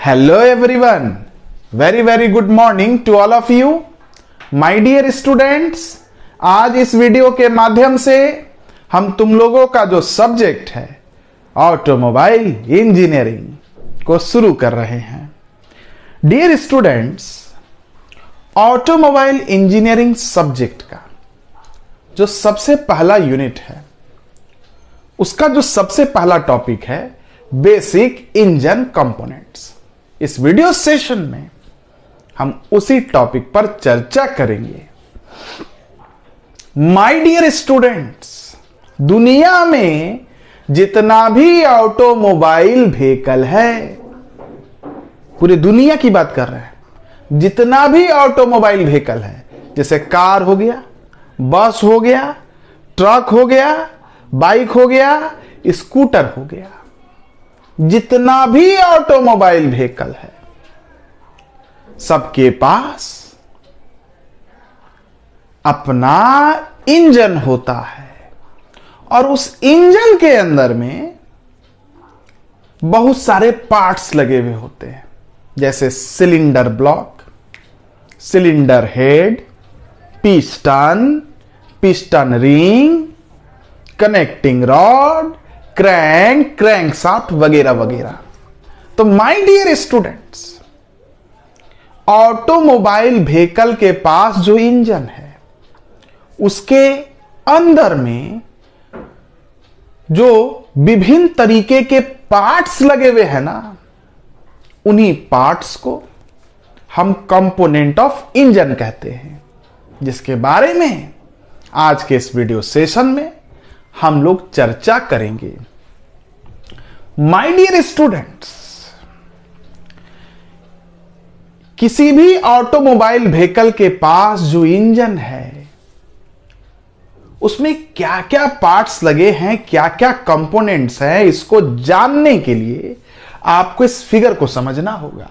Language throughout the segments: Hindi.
Hello everyone, very good morning to all of you, my dear students। आज इस वीडियो के माध्यम से हम तुम लोगों का जो सब्जेक्ट है ऑटोमोबाइल इंजीनियरिंग को शुरू कर रहे हैं। Dear students, automobile engineering subject का जो सबसे पहला यूनिट है, उसका जो सबसे पहला टॉपिक है बेसिक इंजन कंपोनेंट्स। इस वीडियो सेशन में हम उसी टॉपिक पर चर्चा करेंगे। माय डियर स्टूडेंट्स, दुनिया में जितना भी ऑटोमोबाइल व्हीकल है, पूरी दुनिया की बात कर रहे हैं, जितना भी ऑटोमोबाइल व्हीकल है, जैसे कार हो गया, बस हो गया, ट्रक हो गया, बाइक हो गया, स्कूटर हो गया, जितना भी ऑटोमोबाइल व्हीकल है, सबके पास अपना इंजन होता है और उस इंजन के अंदर में बहुत सारे पार्ट्स लगे हुए होते हैं, जैसे cylinder block, cylinder head, piston, piston ring, connecting rod, crank, crankshaft वगैरह वगैरह। तो my dear students, automobile vehicle के पास जो इंजन है, उसके अंदर में जो विभिन्न तरीके के पार्ट्स लगे हुए हैं ना, उन्हीं पार्ट्स को हम कंपोनेंट ऑफ इंजन कहते हैं, जिसके बारे में आज के इस वीडियो सेशन में हम लोग चर्चा करेंगे। माय डियर स्टूडेंट्स, किसी भी ऑटोमोबाइल व्हीकल के पास जो इंजन है, उसमें क्या क्या पार्ट्स लगे हैं, क्या क्या कंपोनेंट्स हैं, इसको जानने के लिए आपको इस फिगर को समझना होगा।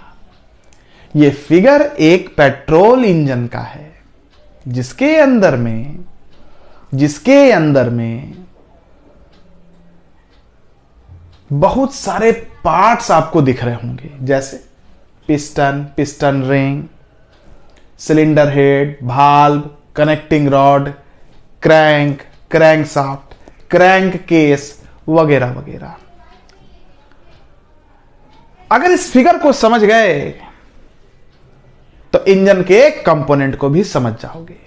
यह फिगर एक पेट्रोल इंजन का है, जिसके अंदर में बहुत सारे पार्ट्स आपको दिख रहे होंगे, जैसे piston, piston ring, cylinder head, valve, connecting rod, crank, crankshaft, crank case वगैरह वगैरह। अगर इस फिगर को समझ गए तो इंजन के एक कंपोनेंट को भी समझ जाओगे।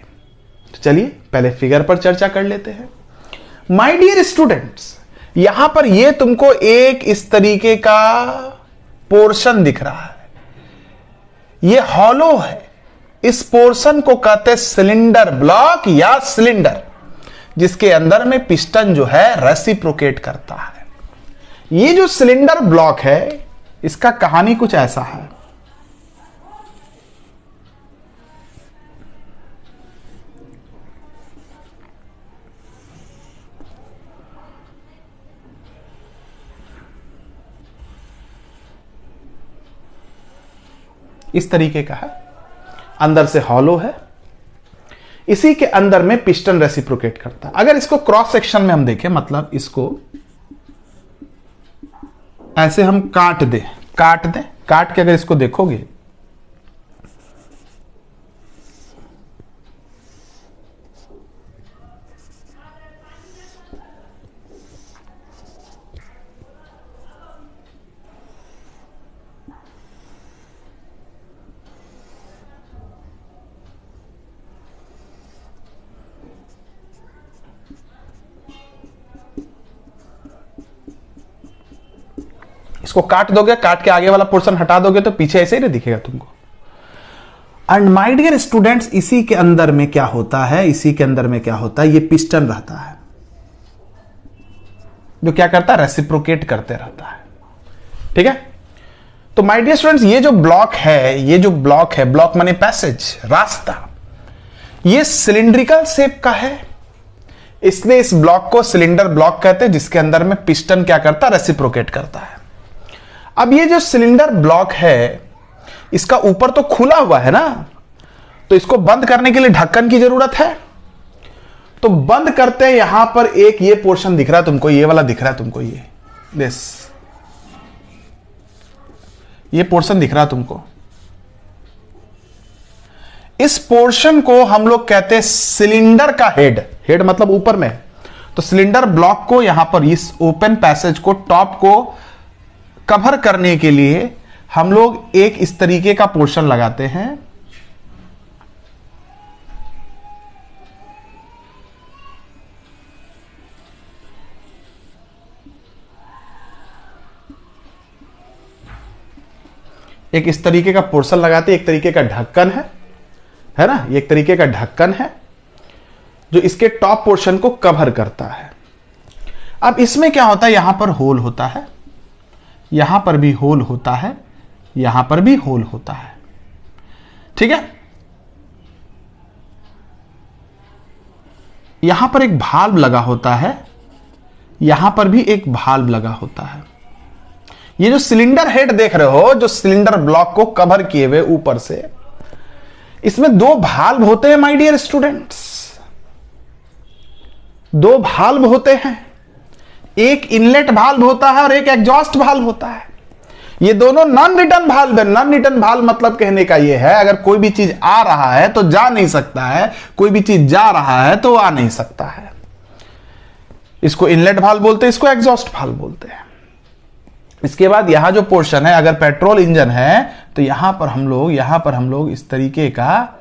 तो चलिए पहले फिगर पर चर्चा कर लेते हैं। माय डियर स्टूडेंट्स, यहां पर यह तुमको एक इस तरीके का पोर्शन दिख रहा है, यह हॉलो है। इस पोर्शन को कहते हैं सिलेंडर ब्लॉक या सिलेंडर, जिसके अंदर में पिस्टन जो है रेसिप्रोकेट करता है। ये जो सिलेंडर ब्लॉक है, इसका कहानी कुछ ऐसा है। इस तरीके का है, अंदर से हॉलो है, इसी के अंदर में पिस्टन रेसिप्रोकेट करता है। अगर इसको क्रॉस सेक्शन में हम देखें, मतलब इसको ऐसे हम काट दें, काट के अगर इसको देखोगे, इसको काट दोगे, काट के आगे वाला पोर्शन हटा दोगे तो पीछे ऐसे ही नहीं दिखेगा तुमको। एंड माय डियर स्टूडेंट्स, इसी के अंदर में क्या होता है, ये पिस्टन रहता है, जो क्या करता है, रेसिप्रोकेट करते रहता है। ठीक है। तो माय डियर स्टूडेंट्स, ये जो ब्लॉक है, ब्लॉक माने पैसेज, रास्ता, ये सिलिंड्रिकल शेप का है, इसलिए इस ब्लॉक को सिलेंडर ब्लॉक कहते हैं, जिसके अंदर में पिस्टन क्या करता है, रेसिप्रोकेट करता है। अब ये जो सिलेंडर ब्लॉक है, इसका ऊपर तो खुला हुआ है ना, तो इसको बंद करने के लिए ढक्कन की जरूरत है। तो बंद करते हैं, यहां पर एक ये पोर्शन दिख रहा है तुमको, ये वाला दिख रहा है तुमको, ये दिस, ये पोर्शन दिख रहा है तुमको, इस पोर्शन को हम लोग कहते हैं सिलेंडर का हेड। हेड मतलब ऊपर में। तो सिलेंडर ब्लॉक को यहां पर इस ओपन पैसेज को, टॉप को कवर करने के लिए हम लोग एक इस तरीके का पोर्शन लगाते हैं। एक इस तरीके का पोर्शन लगाते हैं, एक तरीके का ढक्कन है ना, ये एक तरीके का ढक्कन है जो इसके टॉप पोर्शन को कवर करता है। अब इसमें क्या होता है, यहां पर होल होता है, यहां पर भी होल होता है, यहां पर भी होल होता है, ठीक है। यहां पर एक भाल्व लगा होता है, यहां पर भी एक भाल्व लगा होता है। ये जो सिलेंडर हेड देख रहे हो, जो सिलेंडर ब्लॉक को कवर किए हुए ऊपर से, इसमें दो भाल्व होते हैं माय डियर स्टूडेंट्स, दो भाल्व होते हैं। एक इनलेट भाल्व होता है और एक एग्जॉस्ट भाल्व होता है। ये दोनों नॉन रिटर्न भाल्व है। नॉन रिटर्न भाल्व मतलब कहने का ये है, अगर कोई भी चीज आ रहा है तो जा नहीं सकता है, कोई भी चीज जा रहा है तो आ नहीं सकता है। इसको इनलेट भाल्व बोलते हैं, इसको एग्जॉस्ट भाल्व बोलते हैं। इसके बाद यहां जो पोर्शन है, अगर पेट्रोल इंजन है तो यहां पर हम लोग इस तरीके का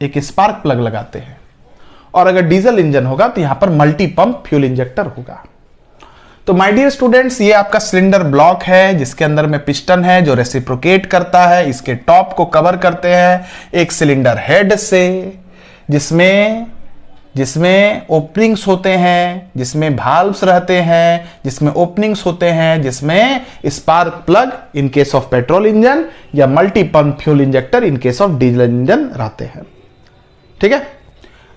एक स्पार्क प्लग लगाते हैं, और अगर डीजल इंजन होगा तो यहां पर मल्टी पंप फ्यूल इंजेक्टर होगा। तो माय डियर स्टूडेंट्स, ये आपका सिलेंडर ब्लॉक है जिसके अंदर में पिस्टन है जो रेसिप्रोकेट करता है, इसके टॉप को कवर करते हैं एक सिलेंडर हेड से, जिसमें ओपनिंग्स होते हैं, जिसमें भाल्व्स रहते हैं, जिसमें ओपनिंग्स होते हैं, जिसमें spark plug in case of petrol engine या multi pump fuel injector in case of diesel engine रहते हैं, ठीक है।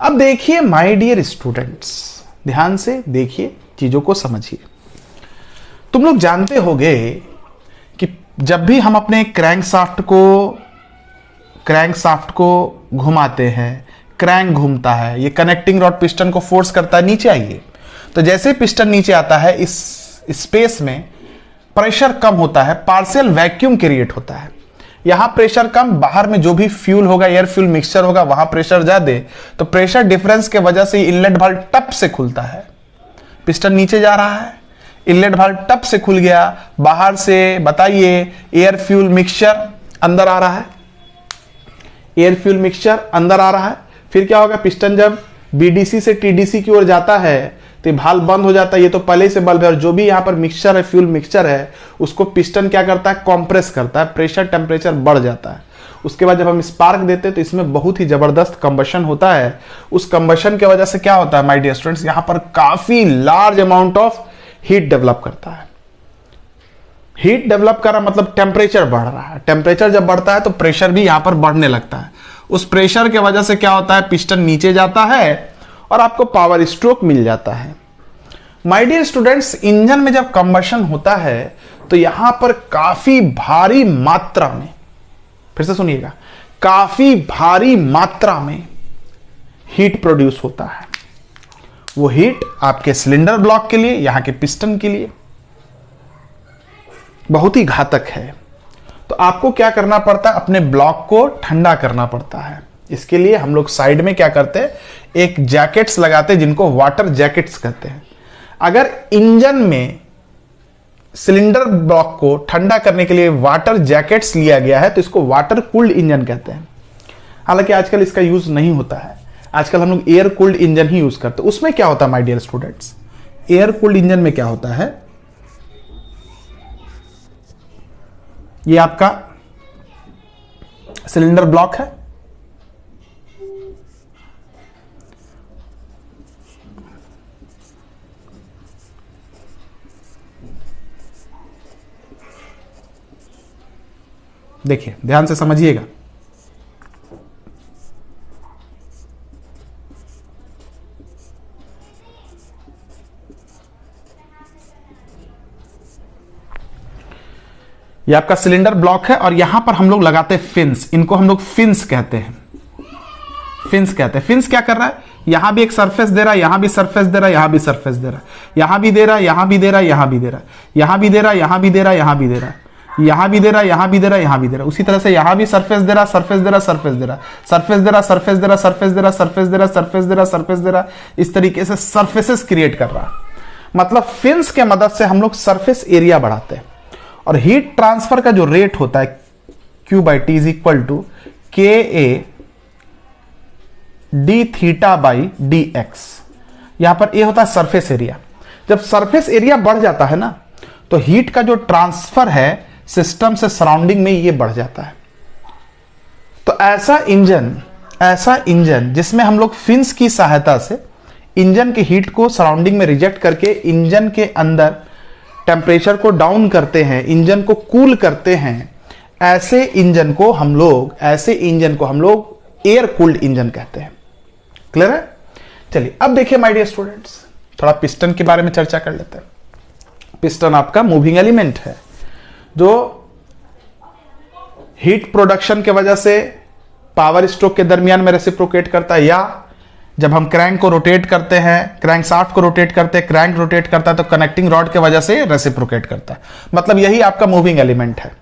अब देखिए माय डियर स्टूडेंट्स, ध्यान से देखिए, चीजों को समझिए। तुम लोग जानते होंगे कि जब भी हम अपने क्रैंकशाफ्ट को घुमाते हैं, क्रैंक घूमता है, ये कनेक्टिंग रॉड पिस्टन को फोर्स करता है नीचे आइए। तो जैसे पिस्टन नीचे आता है, इस स्पेस में प्रेशर कम होता है, पार्शियल वैक्यूम क्रिएट होता है। यहां प्रेशर कम, बाहर में जो भी फ्यूल होगा, एयर फ्यूल मिक्सचर होगा, वहां प्रेशर ज्यादा, तो प्रेशर डिफरेंस के वजह से इनलेट वाल्व टप से खुलता है। पिस्टन नीचे जा रहा है, इनलेट वाल्व टप से खुल गया, बाहर से बताइए एयर फ्यूल मिक्सचर अंदर आ रहा है, एयर फ्यूल मिक्सचर अंदर आ रहा है। फिर क्या होगा, पिस्टन जब बीडीसी से टीडीसी की ओर जाता है तो भाल्व बंद हो जाता है। ये तो पहले से बल्ब है, और जो भी यहां पर मिक्सचर है, फ्यूल मिक्सचर है, उसको पिस्टन क्या करता है, कॉम्प्रेस करता है, प्रेशर टेम्परेचर बढ़ जाता है। उसके बाद जब हम स्पार्क देते हैं तो इसमें बहुत ही जबरदस्त कंबशन होता है। उस कंबशन की वजह से क्या होता है माय डियर स्टूडेंट्स, यहां पर काफी large amount of heat develop करता है। हीट डेवलप कर रहा मतलब टेम्परेचर बढ़ रहा है। टेम्परेचर जब बढ़ता है तो प्रेशर भी यहां पर बढ़ने लगता है। उस प्रेशर के वजह से क्या होता है, पिस्टन नीचे जाता है और आपको पावर स्ट्रोक मिल जाता है। माय डियर स्टूडेंट्स, इंजन में जब कंबशन होता है तो यहां पर काफी भारी मात्रा में, फिर से सुनिएगा, काफी भारी मात्रा में हीट प्रोड्यूस होता है। वो हीट आपके सिलेंडर ब्लॉक के लिए, यहां के पिस्टन के लिए बहुत ही घातक है। तो आपको क्या करना पड़ता है, अपने ब्लॉक को ठंडा करना पड़ता है। इसके लिए हम लोग साइड में क्या करते हैं, एक जैकेट्स लगाते हैं जिनको वाटर जैकेट्स कहते हैं। अगर इंजन में सिलेंडर ब्लॉक को ठंडा करने के लिए वाटर जैकेट्स लिया गया है तो इसको वाटर कूल्ड इंजन कहते हैं। हालांकि आजकल इसका यूज नहीं होता है, आजकल हम लोग एयर कूल्ड इंजन ही यूज करते हैं। उसमें क्या होता है my dear students, air cooled engine में क्या होता है, ये आपका सिलेंडर ब्लॉक है, देखिए ध्यान से समझिएगा। ये आपका सिलेंडर ब्लॉक है और यहां पर हम लोग लगाते हैं फिन्स। इनको हम लोग फिन्स कहते हैं, फिन्स कहते हैं। फिन्स क्या कर रहा है, यहां भी एक सरफेस दे रहा है, यहां भी सरफेस दे रहा है, यहां भी सरफेस दे रहा है, यहां भी दे रहा है, यहां भी दे रहा है, यहां भी दे रहा है, यहां भी दे रहा है, यहां भी दे रहा है, यहां भी दे रहा है। यहां भी दे रहा, यहां भी दे रहा, यहां भी दे रहा, उसी तरह से यहां भी सरफेस दे रहा, सरफेस दे रहा, सरफेस दे रहा, सरफेस दे रहा, सरफेस दे रहा, सरफेस दे रहा, सरफेस दे रहा, सरफेस दे रहा, सरफेस दे रहा, इस तरीके से सरफेसेस क्रिएट कर रहा। मतलब फिन्स के मदद से हम लोग सरफेस एरिया बढ़ाते हैं। और हीट ट्रांसफर का जो रेट होता है Q/T is equal to KA d theta by dx। यहां पर A होता है सरफेस एरिया। जब सरफेस एरिया बढ़ जाता है ना, तो हीट का जो ट्रांसफर है सिस्टम से सराउंडिंग में ये बढ़ जाता है। तो ऐसा इंजन जिसमें हम लोग फिन्स की सहायता से इंजन के हीट को सराउंडिंग में रिजेक्ट करके इंजन के अंदर टेम्परेचर को डाउन करते हैं, इंजन को कूल करते हैं, ऐसे इंजन को हम लोग एयर कूल्ड इंजन कहते हैं। क्लियर है? चलिए अब देखिए माय डियर स्टूडेंट्स, थोड़ा पिस्टन के बारे में चर्चा कर लेते हैं। पिस्टन आपका मूविंग एलिमेंट है जो हीट प्रोडक्शन के वजह से पावर स्ट्रोक के दरमियान में रेसिप्रोकेट करता है, या जब हम क्रैंक को रोटेट करते हैं, क्रैंक शाफ्ट को रोटेट करते हैं, क्रैंक रोटेट करता है तो कनेक्टिंग रॉड के वजह से रेसिप्रोकेट करता है। मतलब यही आपका मूविंग एलिमेंट है।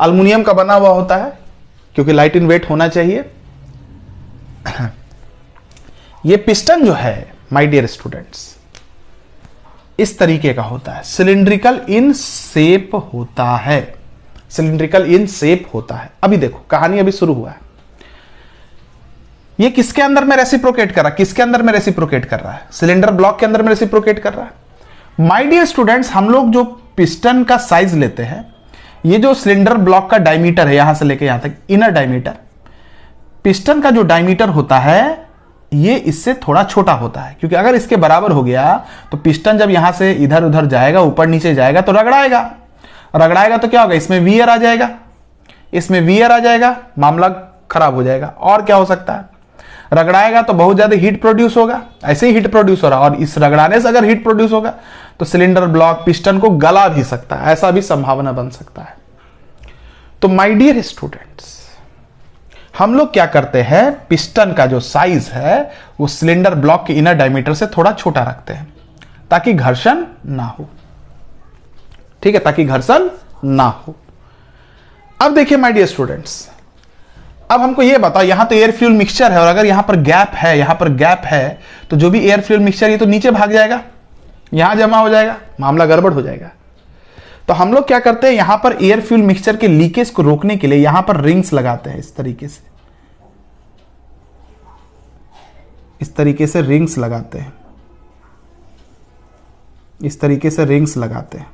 एल्युमिनियम का बना हुआ होता है क्योंकि लाइट इन वेट होना चाहिए। ये पिस्टन जो है माय डियर स्टूडेंट्स इस तरीके का होता है, सिलिंड्रिकल इन शेप होता है, सिलिंड्रिकल इन शेप होता है। अभी देखो कहानी अभी शुरू हुआ है। ये किसके अंदर में रेसिप्रोकेट कर रहा है, किसके अंदर में रेसिप्रोकेट कर रहा है? सिलेंडर ब्लॉक के अंदर में रेसिप्रोकेट कर रहा है। माय डियर स्टूडेंट्स, हम लोग जो पिस्टन का साइज लेते हैं, ये जो सिलेंडर ब्लॉक का डायमीटर है यहां से लेके यहां तक, इनर डायमीटर, पिस्टन का जो डायमीटर होता है ये इससे थोड़ा छोटा होता है, क्योंकि अगर इसके बराबर हो गया तो पिस्टन जब यहां से इधर उधर जाएगा, ऊपर नीचे जाएगा तो रगड़ाएगा, रगड़ाएगा तो क्या होगा, इसमें वियर आ जाएगा, इसमें वियर आ जाएगा, मामला खराब हो जाएगा। और क्या हो सकता है, रगड़ाएगा तो बहुत ज्यादा हीट प्रोड्यूस होगा, ऐसे ही हीट प्रोड्यूस हो रहा, और इस रगड़ाने से अगर हीट प्रोड्यूस होगा तो सिलेंडर ब्लॉक पिस्टन को गला भी सकता है, ऐसा भी संभावना बन सकता है। तो माय डियर स्टूडेंट्स, हम लोग क्या करते हैं, पिस्टन का जो साइज है वो सिलेंडर ब्लॉक के इनर डायमीटर से थोड़ा छोटा रखते हैं ताकि घर्षण ना हो। ठीक है, ताकि घर्षण ना हो। अब देखिए माय डियर स्टूडेंट्स, अब हमको ये बताओ, यहां तो एयर फ्यूल मिक्सचर है और अगर यहां पर गैप है, यहां पर गैप है तो जो भी एयर फ्यूल मिक्सचर ये तो नीचे भाग जाएगा, यहां जमा हो जाएगा, मामला गड़बड़ हो जाएगा। तो हम लोग क्या करते हैं, यहां पर एयर फ्यूल मिक्सचर के लीकेज को रोकने के लिए यहां पर रिंग्स लगाते हैं, इस तरीके से, इस तरीके से रिंग्स लगाते हैं, इस तरीके से रिंग्स लगाते हैं।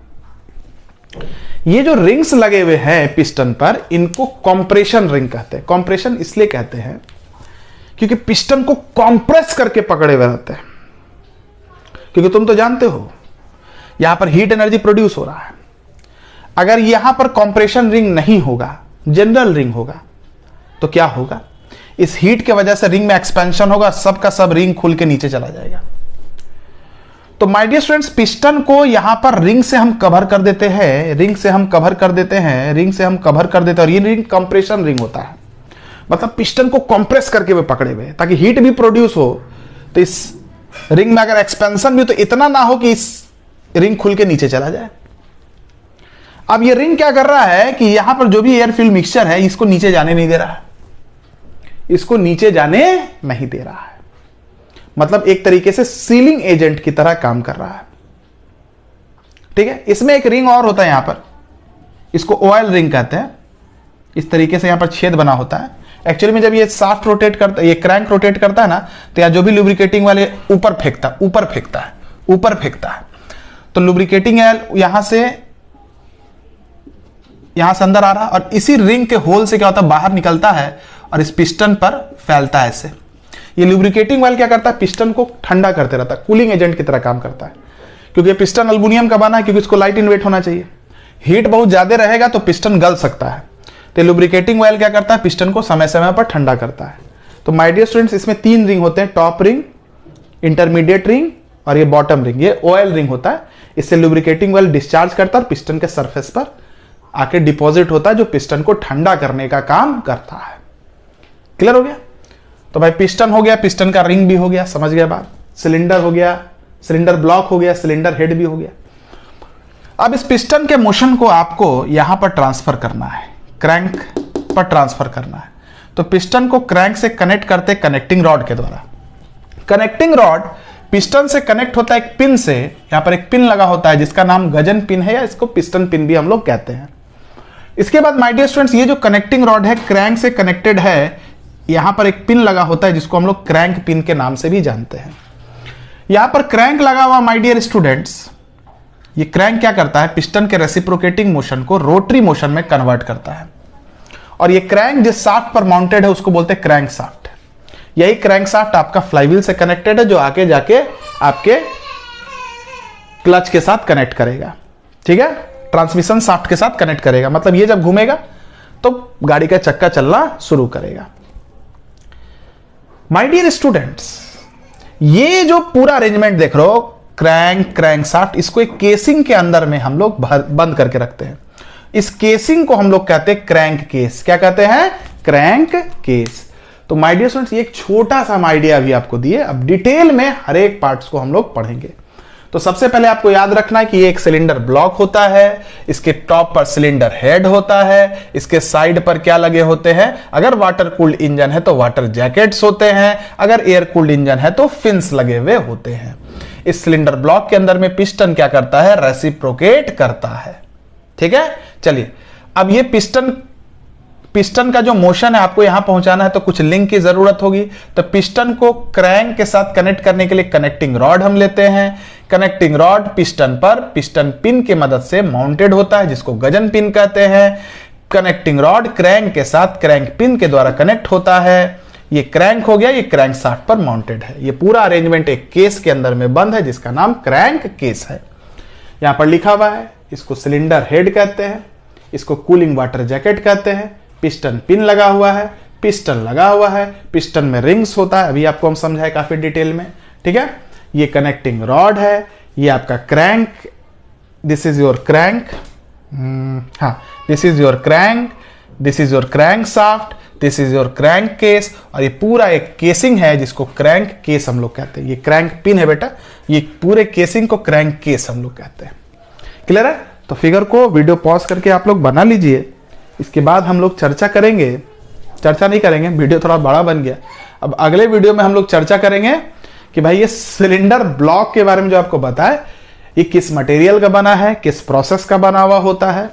ये जो रिंग्स लगे हुए हैं पिस्टन पर, इनको कंप्रेशन रिंग कहते हैं। कंप्रेशन इसलिए कहते हैं क्योंकि पिस्टन को कंप्रेस करके पकड़े हुए रहते हैं, क्योंकि तुम तो जानते हो यहां पर हीट एनर्जी प्रोड्यूस हो रहा है। अगर यहां पर कंप्रेशन रिंग नहीं होगा, जनरल रिंग होगा, तो क्या होगा, इस हीट के वजह से रिंग में एक्सपेंशन होगा, सब का सब रिंग खुल के नीचे चला जाएगा। तो माय डियर स्टूडेंट्स, पिस्टन को यहां पर रिंग से हम कवर कर देते हैं, रिंग से हम कवर कर देते हैं, रिंग से हम कवर कर देते हैं, और ये रिंग कंप्रेशन रिंग होता है। मतलब पिस्टन को कंप्रेस करके वे पकड़े हुए ताकि हीट भी प्रोड्यूस हो, तो इस रिंग में अगर एक्सपेंशन भी तो इतना ना हो कि इस रिंग खुल के नीचे चला जाए। अब ये रिंग क्या कर रहा है कि यहां पर जो भी एयर फ्यूल मिक्सचर है इसको नीचे जाने नहीं दे रहा है, इसको नीचे जाने नहीं दे रहा है। मतलब एक तरीके से सीलिंग एजेंट की तरह काम कर रहा है। ठीक है, इसमें एक रिंग और होता है यहां पर, इसको ऑयल रिंग कहते हैं। इस तरीके से यहां पर छेद बना होता है। एक्चुअली में जब ये शाफ्ट रोटेट करता है, ये क्रैंक रोटेट करता है ना, तो यहाँ जो भी लुब्रिकेटिंग वाले ऊपर फेंकता है, तो लुब्रिकेटिंग यहां से अंदर आ रहा है, और इसी रिंग के होल से क्या होता है, बाहर निकलता है और इस पिस्टन पर फैलता है ऐसे। ये लुब्रिकेटिंग वाल क्या करता है, पिस्टन को ठंडा करते रहता है, कूलिंग एजेंट की तरह काम करता है। क्योंकि पिस्टन एल्युमिनियम का बना है, क्योंकि इसको लाइट इन वेट होना चाहिए, हीट बहुत ज्यादा रहेगा तो पिस्टन गल सकता है। तो लुब्रिकेटिंग ऑयल क्या करता है, पिस्टन को समय समय पर ठंडा करता है। तो माय डियर स्टूडेंट्स, इसमें 3 रिंग होते हैं, टॉप रिंग, इंटरमीडिएट रिंग और ये बॉटम रिंग। ये ऑयल रिंग होता है, इससे लुब्रिकेटिंग ऑयल डिस्चार्ज करता है और पिस्टन के सरफेस पर आके डिपॉजिट होता है, जो पिस्टन को ठंडा करने का काम करता है। क्लियर हो गया? तो भाई पिस्टन हो गया, पिस्टन का रिंग भी हो गया, समझ गया बात। सिलेंडर हो गया, सिलेंडर ब्लॉक हो गया, सिलेंडर हेड भी हो गया। अब इस पिस्टन के मोशन को आपको यहां पर ट्रांसफर करना है, क्रैंक पर ट्रांसफर करना है। तो पिस्टन को क्रैंक से कनेक्ट करते कनेक्टिंग रॉड के द्वारा। कनेक्टिंग रॉड पिस्टन से कनेक्ट होता है एक पिन से, यहां पर एक पिन लगा होता है जिसका नाम गजन पिन है या इसको पिस्टन पिन भी हम लोग कहते हैं। इसके बाद माय डियर स्टूडेंट्स, ये जो कनेक्टिंग रॉड है क्रैंक से कनेक्टेड है, यहां पर एक पिन लगा होता है जिसको हम लोग क्रैंक पिन के नाम से भी जानते हैं। यहां पर क्रैंक लगा हुआ माय डियर स्टूडेंट्स, ये क्रैंक क्या करता है, पिस्टन के रेसिप्रोकेटिंग मोशन को रोटरी मोशन में कन्वर्ट करता है। और ये क्रैंक जिस शाफ्ट पर माउंटेड है उसको बोलते हैं क्रैंक शाफ्ट। यही क्रैंक शाफ्ट आपका फ्लाईव्हील से कनेक्टेड है जो आगे जाके आपके क्लच के साथ कनेक्ट करेगा, ठीक है, ट्रांसमिशन शाफ्ट के साथ कनेक्ट करेगा। मतलब ये जब घूमेगा तो गाड़ी का चक्का चलना शुरू करेगा। माय डियर स्टूडेंट्स, ये जो पूरा अरेंजमेंट देख रहे हो, क्रैंक शाफ्ट, इसको एक केसिंग के अंदर में हम लोग बंद करके रखते हैं। इस केसिंग को हम लोग कहते हैं क्रैंक केस। क्या कहते हैं? Crank case. तो माय डियर स्टूडेंट्स, ये एक छोटा सा आइडिया अभी आपको दिए, अब डिटेल में हर एक पार्ट्स को हम लोग पढ़ेंगे। तो सबसे पहले आपको याद रखना है कि ये एक सिलेंडर ब्लॉक होता है, इसके टॉप पर सिलेंडर हेड होता है, इसके साइड पर क्या लगे होते हैं, अगर वाटर कूल्ड इंजन है तो वाटर जैकेट्स होते हैं, अगर एयर कूल्ड इंजन है तो फिन्स लगे हुए होते हैं। इस सिलेंडर ब्लॉक के अंदर में पिस्टन क्या करता है, रेसिप्रोकेट करता है, ठीक है। चलिए, अब ये पिस्टन का जो मोशन है आपको यहां पहुंचाना है तो कुछ लिंक की जरूरत होगी। तो पिस्टन को क्रैंक के साथ कनेक्ट करने के लिए कनेक्टिंग रॉड हम लेते हैं। कनेक्टिंग रॉड पिस्टन पर पिस्टन पिन की मदद से माउंटेड होता है जिसको गजन पिन कहते हैं। कनेक्टिंग रॉड क्रैंक के साथ क्रैंक पिन के द्वारा कनेक्ट होता है। ये क्रैंक हो गया, ये क्रैंक शाफ्ट पर माउंटेड है। ये पूरा अरेंजमेंट एक केस के अंदर में बंद है जिसका नाम क्रैंक केस है। यहां पर लिखा हुआ है, इसको सिलेंडर हेड कहते हैं, इसको कूलिंग वाटर जैकेट कहते हैं। पिस्टन पिन लगा हुआ है, पिस्टन लगा हुआ है, पिस्टन में रिंग्स होता है, अभी आपको हम समझाए काफी डिटेल में, ठीक है। ये कनेक्टिंग रॉड है, ये आपका crank, this is your crank, हाँ, this is your crank, this is your crank shaft, this is your crank case, और ये पूरा एक केसिंग है जिसको क्रैंक केस हम लोग कहते हैं। ये क्रैंक पिन है बेटा, ये पूरे केसिंग को क्रैंक केस हम लोग कहते हैं। क्लियर है? तो फिगर को वीडियो पॉज करके आप लोग बना लीजिए। इसके बाद हम लोग चर्चा करेंगे, चर्चा नहीं करेंगे, वीडियो थोड़ा बड़ा बन गया। अब अगले वीडियो में हम लोग चर्चा करेंगे कि भाई ये सिलेंडर ब्लॉक के बारे में जो आपको बताया, ये किस मटेरियल का बना है, किस प्रोसेस का बना हुआ होता है,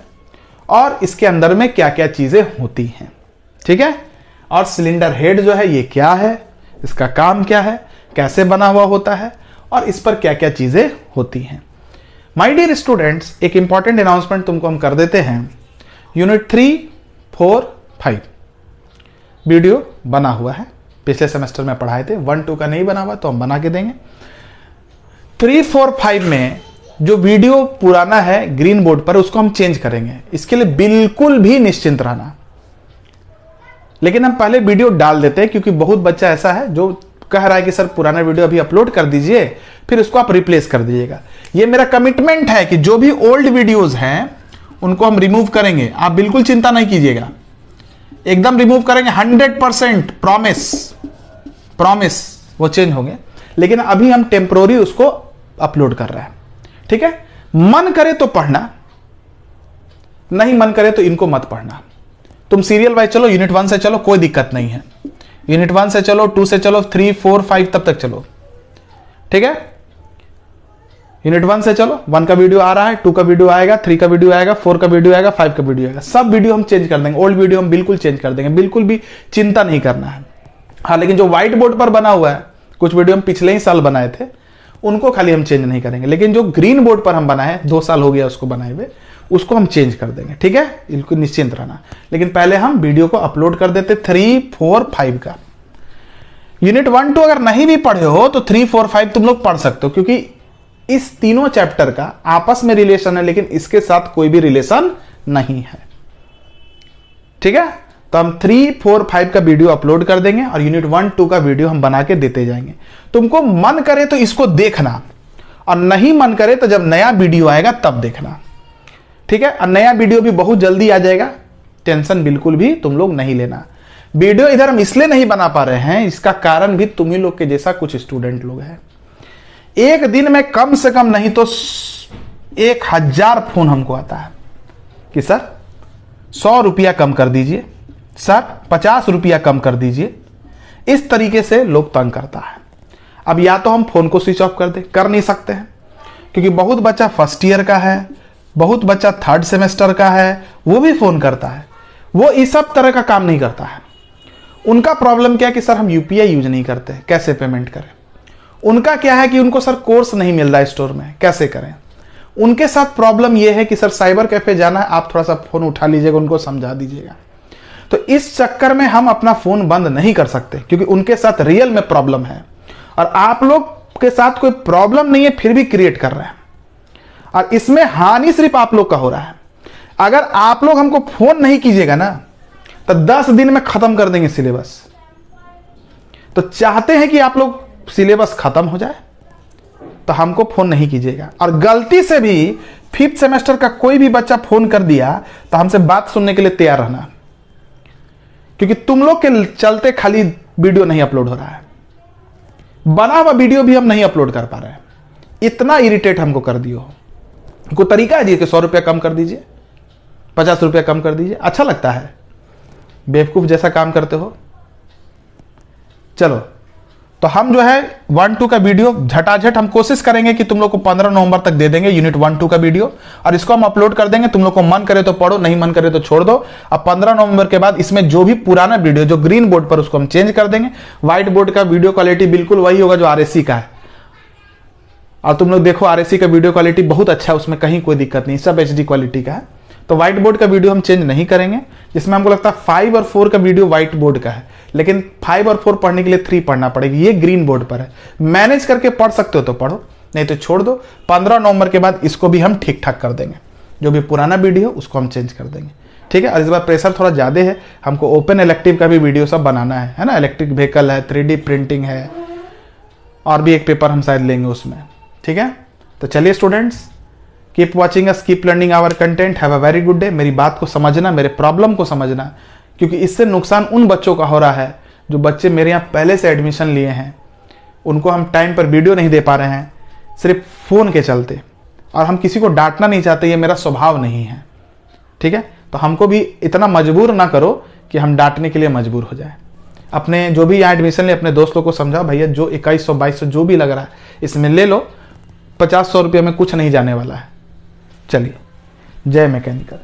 और इसके अंदर में क्या क्या चीजें होती हैं, ठीक है। और सिलेंडर हेड जो है ये क्या है, इसका काम क्या है, कैसे बना हुआ होता है, और इस पर क्या क्या चीजें होती हैं। माय डियर स्टूडेंट्स, एक इंपॉर्टेंट अनाउंसमेंट तुमको हम कर देते हैं। यूनिट 3, 4, 5 वीडियो बना हुआ है, पिछले सेमेस्टर में पढ़ाए थे। 1, 2 का नहीं बना हुआ तो हम बना के देंगे। 3, 4, 5 में जो वीडियो पुराना है ग्रीन बोर्ड पर, उसको हम चेंज करेंगे। इसके लिए बिल्कुल भी निश्चिंत रहना। लेकिन हम पहले वीडियो डाल देते हैं क्योंकि बहुत बच्चा ऐसा है जो कह रहा है कि सर पुराना वीडियो अभी अपलोड कर दीजिए, फिर उसको आप रिप्लेस कर दीजिएगा। ये मेरा कमिटमेंट है कि जो भी ओल्ड वीडियोज हैं उनको हम रिमूव करेंगे। आप बिल्कुल चिंता नहीं कीजिएगा, एकदम रिमूव करेंगे, 100% प्रॉमिस वो चेंज होंगे। लेकिन अभी हम टेम्पोररी उसको अपलोड कर रहे हैं, ठीक है। मन करे तो पढ़ना, नहीं मन करे तो इनको मत पढ़ना। तुम सीरियल वाइज चलो, यूनिट 1 से चलो, कोई दिक्कत नहीं है। यूनिट 1 से चलो, 2 से चलो, 3, 4, 5 तब तक चलो, ठीक है। यूनिट 1 से चलो, 1 का वीडियो आ रहा है, 2 का वीडियो आएगा, 3 का वीडियो आएगा, 4 का वीडियो आएगा, 5 का वीडियो आएगा। सब वीडियो हम चेंज कर देंगे, ओल्ड वीडियो हम बिल्कुल चेंज कर देंगे, बिल्कुल भी चिंता नहीं करना है। हाँ, लेकिन जो व्हाइट बोर्ड पर बना हुआ है, कुछ वीडियो हम पिछले ही साल बनाए थे, उनको खाली हम चेंज नहीं करेंगे। लेकिन जो ग्रीन बोर्ड पर हम बनाए, 2 साल हो गया उसको बनाए हुए, उसको हम चेंज कर देंगे, ठीक है। बिल्कुल निश्चिंत रहना। लेकिन पहले हम वीडियो को अपलोड कर देते 3, 4, 5 का। यूनिट 1, 2 अगर नहीं भी पढ़े हो तो 3, 4, 5 तुम लोग पढ़ सकते हो, क्योंकि इस तीनों चैप्टर का आपस में रिलेशन है, लेकिन इसके साथ कोई भी रिलेशन नहीं है, ठीक है। तो हम 3, 4, 5 का वीडियो अपलोड कर देंगे और यूनिट 1, 2 का वीडियो हम बना के देते जाएंगे। तुमको मन करे तो इसको देखना, और नहीं मन करे तो जब नया वीडियो आएगा तब देखना, ठीक है। और नया वीडियो भी बहुत जल्दी आ जाएगा, टेंशन बिल्कुल भी तुम लोग नहीं लेना। वीडियो इधर हम इसलिए नहीं बना पा रहे हैं, इसका कारण भी तुम ही लोग के जैसा कुछ स्टूडेंट लोग हैं। एक दिन में कम से कम नहीं तो 1000 फोन हमको आता है कि सर 100 रुपया कम कर दीजिए, सर 50 रुपया कम कर दीजिए। इस तरीके से लोग तंग करता है। अब या तो हम फोन को स्विच ऑफ कर दें, कर नहीं सकते हैं क्योंकि बहुत बच्चा फर्स्ट ईयर का है, बहुत बच्चा 3rd सेमेस्टर का है, वो भी फोन करता है। वो इस सब तरह का काम नहीं करता है। उनका प्रॉब्लम क्या है कि सर हम यूपीआई यूज नहीं करते, कैसे पेमेंट करें। उनका क्या है कि उनको सर कोर्स नहीं मिल रहा है स्टोर में, कैसे करें। उनके साथ प्रॉब्लम यह है कि सर साइबर कैफे जाना है, आप थोड़ा सा फोन उठा लीजिएगा, उनको समझा दीजिएगा। तो इस चक्कर में हम अपना फोन बंद नहीं कर सकते क्योंकि उनके साथ रियल में प्रॉब्लम है और आप लोग के साथ कोई प्रॉब्लम नहीं है फिर भी क्रिएट कर रहे हैं और इसमें हानि सिर्फ आप लोग का हो रहा है। अगर आप लोग हमको फोन नहीं कीजिएगा ना तो 10 दिन में खत्म कर देंगे सिलेबस। तो चाहते हैं कि आप लोग सिलेबस खत्म हो जाए तो हमको फोन नहीं कीजिएगा। और गलती से भी 5th सेमेस्टर का कोई भी बच्चा फोन कर दिया तो हमसे बात सुनने के लिए तैयार रहना, क्योंकि तुम लोग के चलते खाली वीडियो नहीं अपलोड हो रहा है, बना हुआ वीडियो भी हम नहीं अपलोड कर पा रहे हैं। इतना इरिटेट हमको कर दियो। कोई तरीका है जी कि 100 रुपया कम कर दीजिए, 50 रुपया कम कर दीजिए, अच्छा लगता है? बेवकूफ जैसा काम करते हो। चलो तो हम जो है 1-2 का वीडियो झटाझट हम कोशिश करेंगे कि तुम लोग को 15 नवंबर तक दे देंगे यूनिट 1-2 का वीडियो, और इसको हम अपलोड कर देंगे। तुम लोग को मन करे तो पढ़ो, नहीं मन करे तो छोड़ दो। अब 15 नवंबर के बाद इसमें जो भी पुराना वीडियो जो ग्रीन बोर्ड पर, उसको हम चेंज कर देंगे। व्हाइट बोर्ड का वीडियो क्वालिटी बिल्कुल वही होगा जो आरएससी का है। और तुम लोग देखो आरएससी का वीडियो क्वालिटी बहुत अच्छा है, उसमें कहीं कोई दिक्कत नहीं, सब एचडी क्वालिटी का है। तो व्हाइट बोर्ड का वीडियो हम चेंज नहीं करेंगे, जिसमें हमको लगता है 5 और 4 का वीडियो व्हाइट बोर्ड का है, लेकिन 5 और 4 पढ़ने के लिए 3 पढ़ना पड़ेगा। ये ग्रीन बोर्ड पर है, मैनेज करके पढ़ सकते हो तो पढ़ो, नहीं तो छोड़ दो। 15 नवंबर के बाद इसको भी हम ठीक ठाक कर देंगे, जो भी पुराना वीडियो उसको हम चेंज कर देंगे, ठीक है। और इस बार प्रेशर थोड़ा ज़्यादा है, हमको ओपन इलेक्टिव का भी वीडियो सब बनाना है ना। इलेक्ट्रिक व्हीकल है, 3D प्रिंटिंग है, और भी एक पेपर हम शायद लेंगे उसमें, ठीक है। तो चलिए students, keep watching us, keep learning our content, have a very good day. मेरी बात को समझना, मेरे प्रॉब्लम को समझना, क्योंकि इससे नुकसान उन बच्चों का हो रहा है जो बच्चे मेरे यहाँ पहले से एडमिशन लिए हैं, उनको हम टाइम पर वीडियो नहीं दे पा रहे हैं सिर्फ फ़ोन के चलते। और हम किसी को डांटना नहीं चाहते, ये मेरा स्वभाव नहीं है, ठीक है। तो हमको भी इतना मजबूर ना करो कि हम डांटने के लिए मजबूर हो जाए। अपने जो भी यहाँ एडमिशन ले, अपने दोस्तों को समझाओ, भैया जो 2100-2200 जो भी लग रहा है इसमें ले लो, 50-100 रुपये में कुछ नहीं जाने वाला है। चलिए, जय मैकेनिकल।